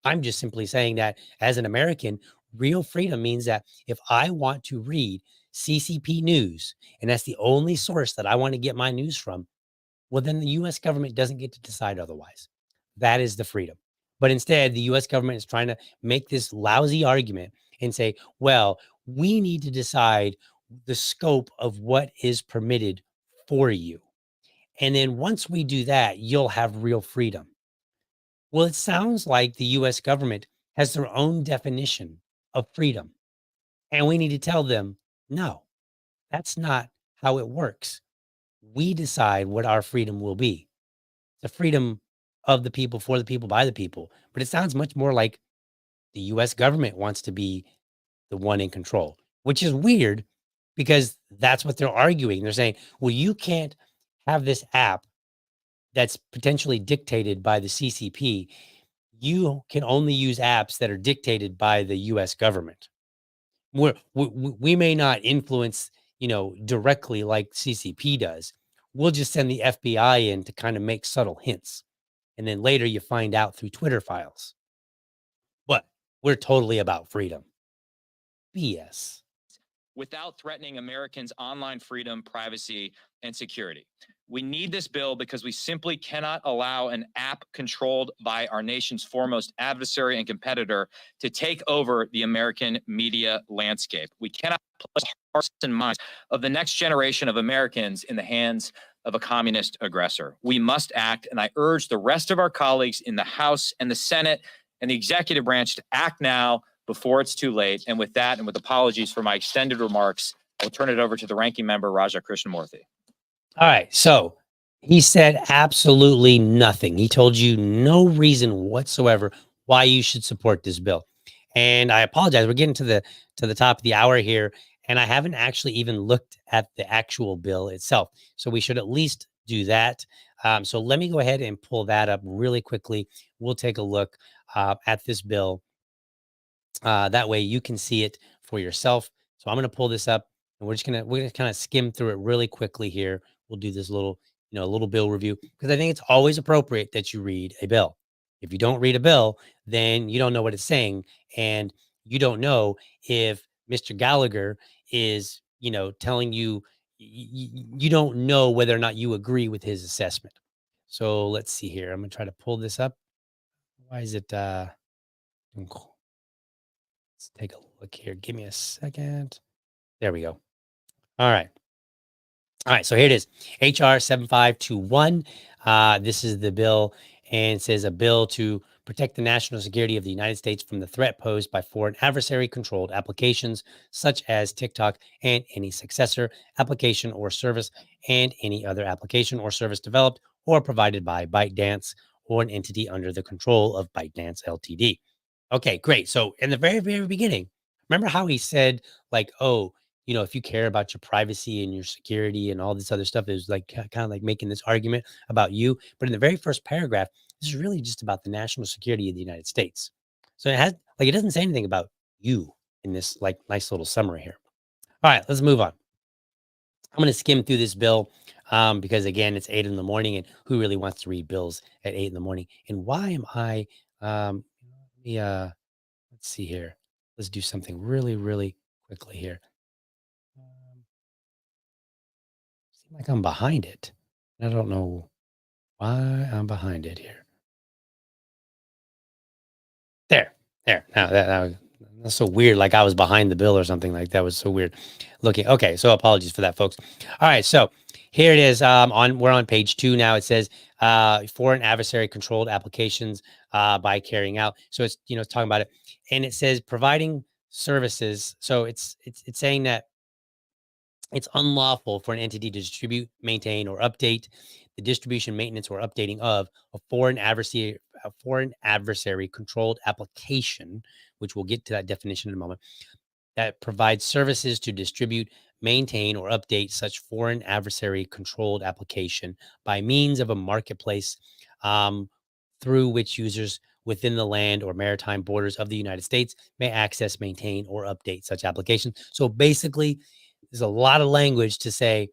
I'm just simply saying that as an American, real freedom means that if I want to read CCP news, and that's the only source that I want to get my news from, well, then the US government doesn't get to decide otherwise. That is the freedom. But instead, the US government is trying to make this lousy argument and say, well, we need to decide the scope of what is permitted for you. And then once we do that, you'll have real freedom. Well, it sounds like the US government has their own definition of freedom. And we need to tell them, no, that's not how it works. We decide what our freedom will be. The freedom of the people, for the people, by the people. But it sounds much more like the US government wants to be the one in control, which is weird because that's what they're arguing. They're saying, well, you can't have this app that's potentially dictated by the CCP. You can only use apps that are dictated by the US government. We may not influence, directly like CCP does. We'll just send the FBI in to kind of make subtle hints. And then later you find out through Twitter files. But we're totally about freedom. BS. Without threatening Americans' online freedom, privacy, and security. We need this bill because we simply cannot allow an app controlled by our nation's foremost adversary and competitor to take over the American media landscape. We cannot place hearts and minds of the next generation of Americans in the hands of a communist aggressor. We must act, and I urge the rest of our colleagues in the House and the Senate and the executive branch to act now before it's too late. And with that, and with apologies for my extended remarks, I'll turn it over to the ranking member, Raja Krishnamurthy. All right. So he said absolutely nothing. He told you no reason whatsoever why you should support this bill. And I apologize. We're getting to the top of the hour here, and I haven't actually even looked at the actual bill itself. So we should at least do that. So let me go ahead and pull that up really quickly. We'll take a look at this bill. That way you can see it for yourself. So I'm going to pull this up, and we're gonna kind of skim through it really quickly here. We'll do this little bill review, because I think it's always appropriate that you read a bill. If you don't read a bill, then you don't know what it's saying, and you don't know if Mr. Gallagher is, telling you, you don't know whether or not you agree with his assessment. So let's see here. I'm gonna try to pull this up. Why is it? Let's take a look here. Give me a second. There we go. All right. All right. So here it is. HR 7521. This is the bill, and it says a bill to protect the national security of the United States from the threat posed by foreign adversary controlled applications such as TikTok and any successor application or service, and any other application or service developed or provided by ByteDance or an entity under the control of ByteDance Ltd. Okay, great. So in the very, very beginning, remember how he said, like, oh, if you care about your privacy and your security and all this other stuff, it was like kind of like making this argument about you. But in the very first paragraph, this is really just about the national security of the United States. So it doesn't say anything about you in this like nice little summary here. All right, let's move on. I'm going to skim through this bill because, again, it's 8 in the morning, and who really wants to read bills at 8 in the morning? And why am I? Let's see here. Let's do something really, really quickly here. Seems like I'm behind it. I don't know why I'm behind it here. There, there. Now that's so weird. Like I was behind the bill or something like that. Was so weird looking. Okay, so apologies for that, folks. All right, so here it is. We're on page 2 now. It says foreign adversary controlled applications by carrying out. So it's it's talking about it, and it says providing services. So it's saying that it's unlawful for an entity to distribute, maintain, or update the distribution, maintenance, or updating of a foreign adversary controlled application, which we'll get to that definition in a moment, that provides services to distribute, maintain, or update such foreign adversary controlled application by means of a marketplace through which users within the land or maritime borders of the United States may access, maintain, or update such applications. So basically, there's a lot of language to say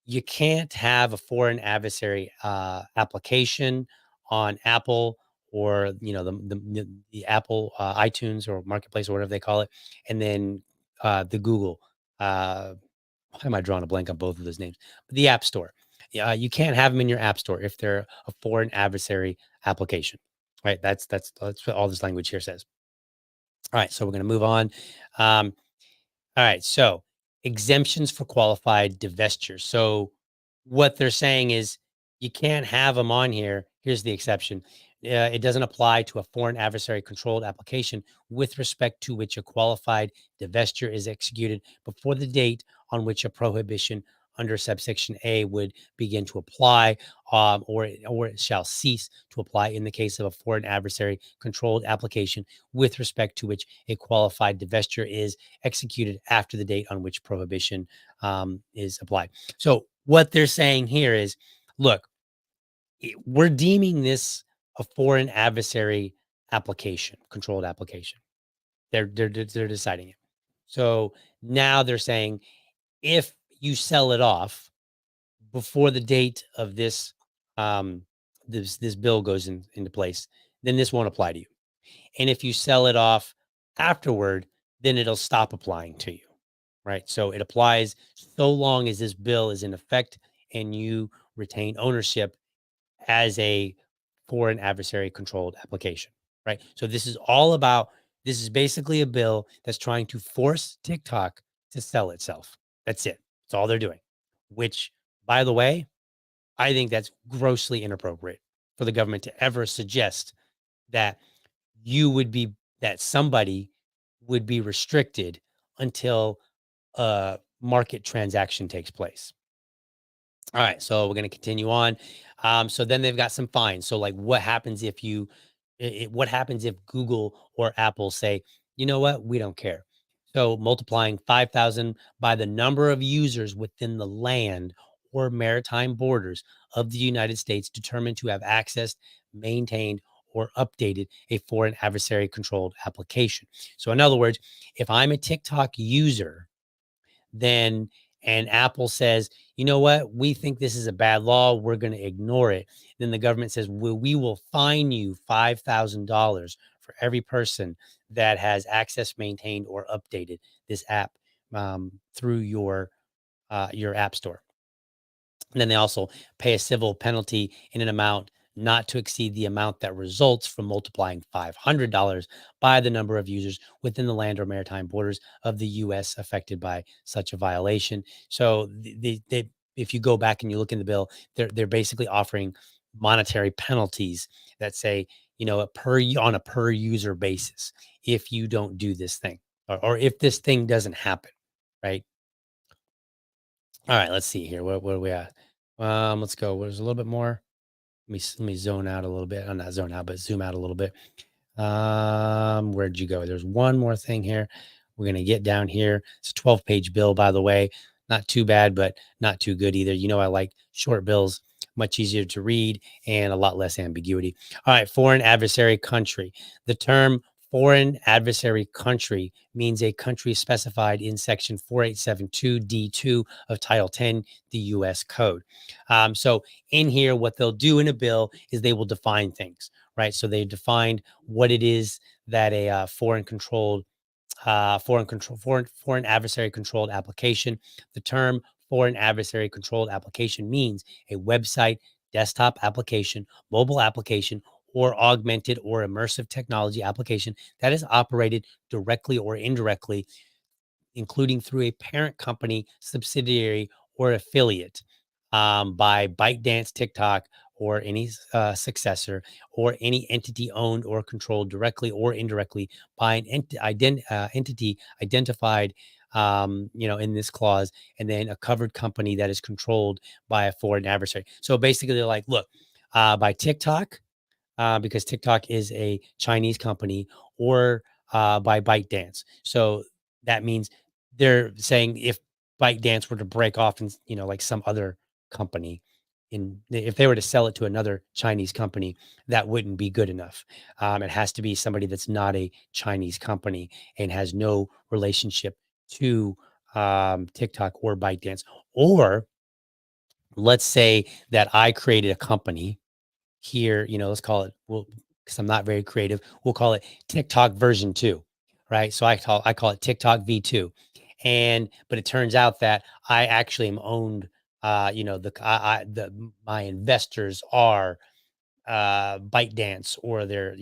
you can't have a foreign adversary application on Apple or the Apple iTunes or Marketplace or whatever they call it, and then the Google. Why am I drawing a blank on both of those names? The App Store. You can't have them in your App Store if they're a foreign adversary application. Right? That's what all this language here says. All right, so we're going to move on. All right, so exemptions for qualified divestiture. So what they're saying is you can't have them on here. Here's the exception. It doesn't apply to a foreign adversary controlled application with respect to which a qualified divestiture is executed before the date on which a prohibition under subsection A would begin to apply, or it shall cease to apply in the case of a foreign adversary controlled application with respect to which a qualified divestiture is executed after the date on which prohibition is applied. So what they're saying here is, look, we're deeming this a foreign adversary application, controlled application. They're deciding it. So now they're saying if you sell it off before the date of this this bill goes into place, then this won't apply to you. And if you sell it off afterward, then it'll stop applying to you. Right. So it applies so long as this bill is in effect and you retain ownership as a foreign adversary controlled application. Right. So this is basically a bill that's trying to force TikTok to sell itself. That's it. That's all they're doing, which, by the way, I think that's grossly inappropriate for the government to ever suggest that that somebody would be restricted until a market transaction takes place. All right, so we're going to continue on. So then they've got some fines. So like, what happens if what happens if Google or Apple say, you know what, we don't care. So multiplying 5,000 by the number of users within the land or maritime borders of the United States determined to have accessed, maintained, or updated a foreign adversary controlled application. So in other words, if I'm a TikTok user, then and Apple says, you know what, we think this is a bad law, we're going to ignore it. Then the government says, well, we will fine you $5,000 for every person that has access, maintained, or updated this app through your app store. And then they also pay a civil penalty in an amount not to exceed the amount that results from multiplying $500 by the number of users within the land or maritime borders of the U.S. affected by such a violation. So if you go back and you look in the bill, they're basically offering monetary penalties that say, on a per user basis, if you don't do this thing or if this thing doesn't happen, right? All right, let's see here. What are we at? Let's go. There's a little bit more. Let me zone out a little bit. I'm not zone out, but zoom out a little bit. Where'd you go? There's one more thing here. We're going to get down here. It's a 12-page bill, by the way. Not too bad, but not too good either. I like short bills, much easier to read and a lot less ambiguity. All right, foreign adversary country. The term Foreign adversary country means a country specified in section 4872 D2 of Title 10, the U.S. Code. So in here, what they'll do in a bill is they will define things, right? So they defined what it is that a foreign adversary controlled application. The term foreign adversary controlled application means a website, desktop application, mobile application, or augmented or immersive technology application that is operated directly or indirectly, including through a parent company, subsidiary, or affiliate, by ByteDance, TikTok, or any successor, or any entity owned or controlled directly or indirectly by an entity identified, in this clause, and then a covered company that is controlled by a foreign adversary. So basically, they're like, look, by TikTok, because TikTok is a Chinese company, or by ByteDance. So that means they're saying if ByteDance were to break off and, like some other company, if they were to sell it to another Chinese company, that wouldn't be good enough. It has to be somebody that's not a Chinese company and has no relationship to TikTok or ByteDance. Or let's say that I created a company here, let's call it, well, because I'm not very creative, we'll call it TikTok version 2, right? So I call it TikTok V2. But it turns out that I actually am owned, my investors are ByteDance, or they're,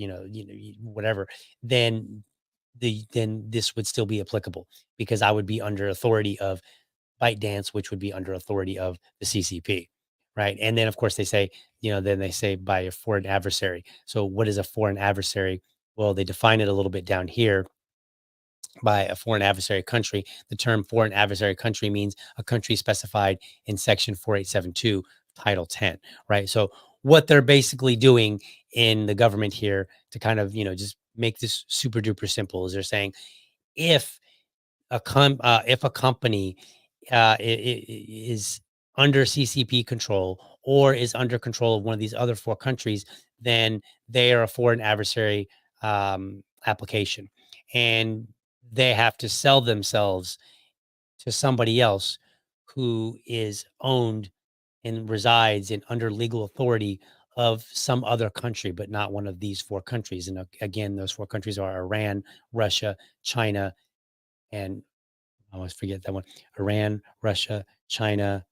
whatever, then then this would still be applicable, because I would be under authority of ByteDance, which would be under authority of the CCP, right? And then, of course, then they say by a foreign adversary. So, what is a foreign adversary? Well, they define it a little bit down here by a foreign adversary country. The term foreign adversary country means a country specified in Section 4872, Title 10, right? So, what they're basically doing in the government here to kind of, just make this super duper simple is they're saying if if a company is under CCP control or is under control of one of these other four countries, then they are a foreign adversary application, and they have to sell themselves to somebody else who is owned and resides in under legal authority of some other country, but not one of these four countries. And again, those four countries are Iran, Russia, China, and I always forget that one. Iran, Russia, China.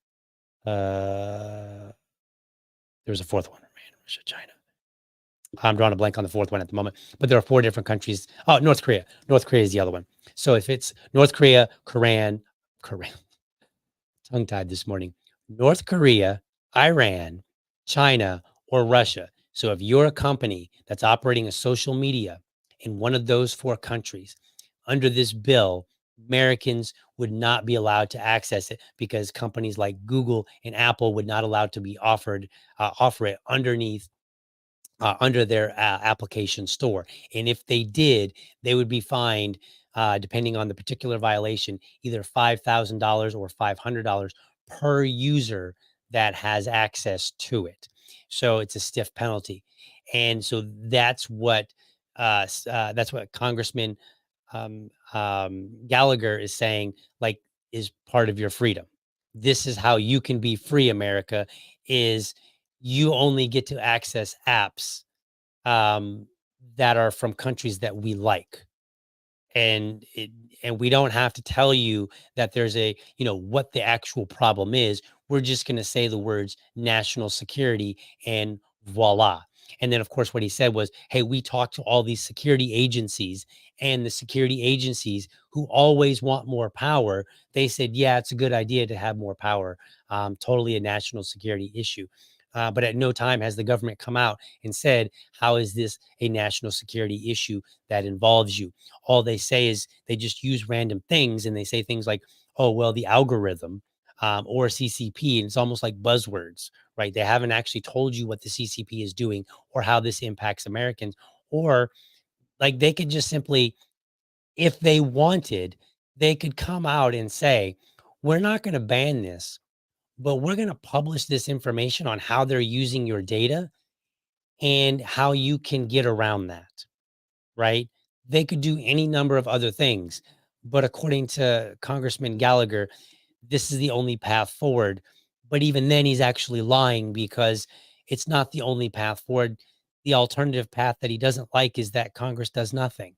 There was a fourth one. Iran, Russia, China. I'm drawing a blank on the fourth one at the moment, but there are four different countries. Oh, North Korea. North Korea is the other one. So if it's North Korea, Korean, tongue tied this morning, North Korea, Iran, China, or Russia. So if you're a company that's operating a social media in one of those four countries, under this bill, Americans would not be allowed to access it, because companies like Google and Apple would not allow to be offer it under their application store. And if they did, they would be fined, depending on the particular violation, either $5,000 or $500 per user that has access to it. So it's a stiff penalty. And so that's what Congressman Gallagher is saying, like, is part of your freedom. This is how you can be free, America, is you only get to access apps um, that are from countries that we like. And and we don't have to tell you that there's what the actual problem is. We're just going to say the words national security, and voila. And then, of course, what he said was, hey, we talked to all these security agencies, and the security agencies who always want more power, they said, yeah, it's a good idea to have more power. Totally a national security issue. But at no time has the government come out and said, how is this a national security issue that involves you? All they say is they just use random things, and they say things like, oh, well, the algorithm, or CCP. And it's almost like buzzwords, right? They haven't actually told you what the CCP is doing or how this impacts Americans. Or like they could just simply, if they wanted, they could come out and say, we're not going to ban this, but we're going to publish this information on how they're using your data and how you can get around that, right? They could do any number of other things. But according to Congressman Gallagher, this is the only path forward. But even then, he's actually lying, because it's not the only path forward. The alternative path that he doesn't like is that Congress does nothing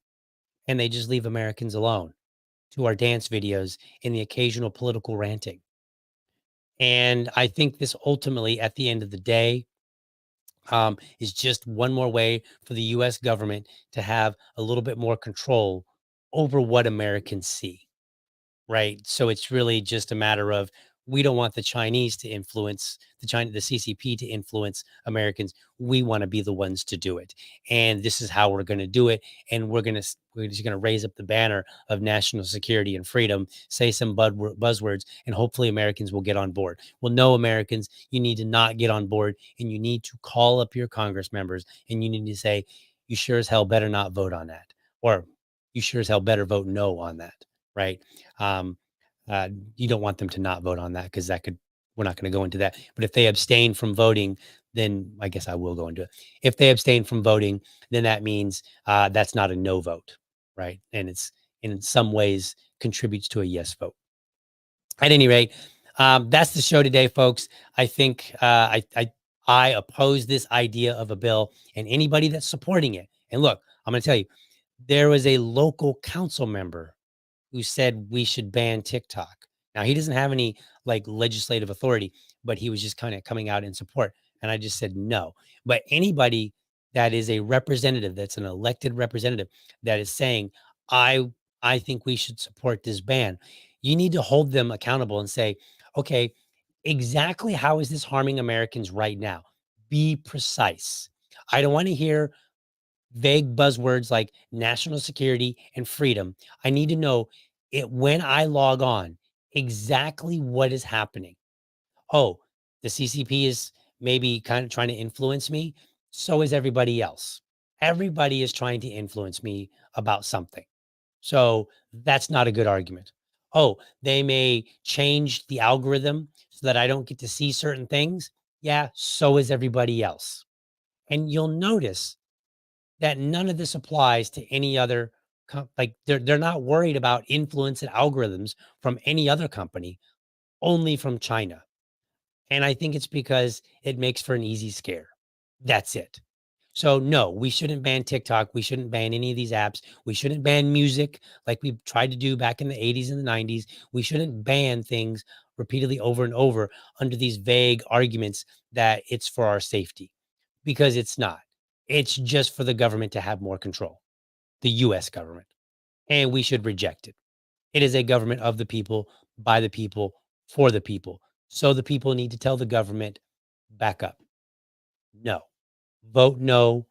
and they just leave Americans alone to our dance videos and the occasional political ranting. And I think this ultimately, at the end of the day, is just one more way for the US government to have a little bit more control over what Americans see. Right. So it's really just a matter of, we don't want the Chinese to influence the CCP to influence Americans. We want to be the ones to do it. And this is how we're going to do it. And we're just going to raise up the banner of national security and freedom, say some buzzwords, and hopefully Americans will get on board. Well, no, Americans, you need to not get on board, and you need to call up your Congress members and you need to say, you sure as hell better not vote on that. Or you sure as hell better vote no on that. Right. Um, you don't want them to not vote on that, because we're not going to go into that. But if they abstain from voting, then I guess I will go into it. If they abstain from voting, then that means that's not a no vote. Right. And it's in some ways contributes to a yes vote. At any rate, that's the show today, folks. I think I oppose this idea of a bill, and anybody that's supporting it. And look, I'm going to tell you, there was a local council member who said we should ban TikTok. Now, he doesn't have any like legislative authority, but he was just kind of coming out in support. And I just said no. But anybody that is a representative, that's an elected representative, that is saying, I I think we should support this ban, you need to hold them accountable and say, okay, exactly how is this harming Americans right now? Be precise. I don't want to hear vague buzzwords like national security and freedom. I need to know it when I log on, exactly what is happening. Oh, the CCP is maybe kind of trying to influence me. So is everybody else. Everybody is trying to influence me about something. So that's not a good argument. Oh, they may change the algorithm so that I don't get to see certain things. Yeah, so is everybody else. And you'll notice that none of this applies to any other like they're not worried about influence and algorithms from any other company, only from China. And I think it's because it makes for an easy scare. That's it. So no, we shouldn't ban TikTok. We shouldn't ban any of these apps. We shouldn't ban music like we tried to do back in the 80s and the 90s. We shouldn't ban things repeatedly over and over under these vague arguments that it's for our safety, because it's not. It's just for the government to have more control, the US government, and we should reject it. It is a government of the people, by the people, for the people. So the people need to tell the government, back up. No, vote no,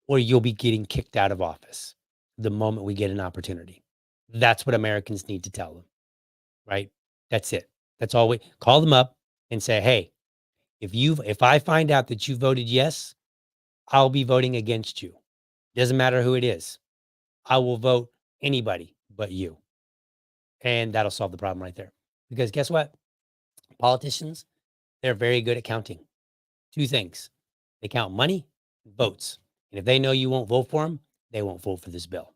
or you'll be getting kicked out of office the moment we get an opportunity. That's what Americans need to tell them, right? That's it. That's all we call them up and say, hey, if I find out that you voted yes, I'll be voting against you. Doesn't matter who it is. I will vote anybody but you. And that'll solve the problem right there. Because guess what? Politicians, they're very good at counting. Two things. They count money, votes. And if they know you won't vote for them, they won't vote for this bill.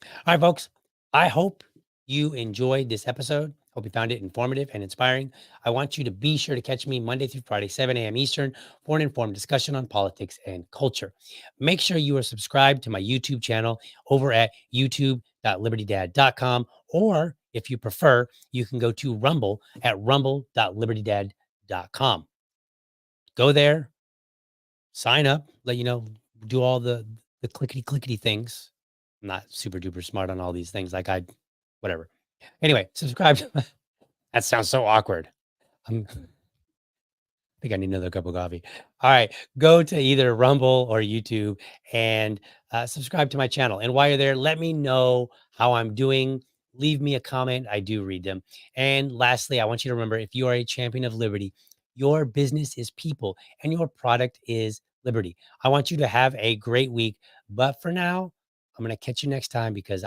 All right, folks. I hope you enjoyed this episode. Hope you found it informative and inspiring. I want you to be sure to catch me Monday through Friday, 7 a.m. Eastern, for an informed discussion on politics and culture. Make sure you are subscribed to my YouTube channel over at youtube.libertydad.com, or if you prefer, you can go to Rumble at rumble.libertydad.com. Go there, sign up, do all the clickety things. I'm not super duper smart on all these things. Whatever. Anyway, subscribe. That sounds so awkward. I think I need another cup of coffee. All right. Go to either Rumble or YouTube and subscribe to my channel. And while you're there, let me know how I'm doing. Leave me a comment. I do read them. And lastly, I want you to remember, if you are a champion of liberty, your business is people and your product is liberty. I want you to have a great week. But for now, I'm going to catch you next time, because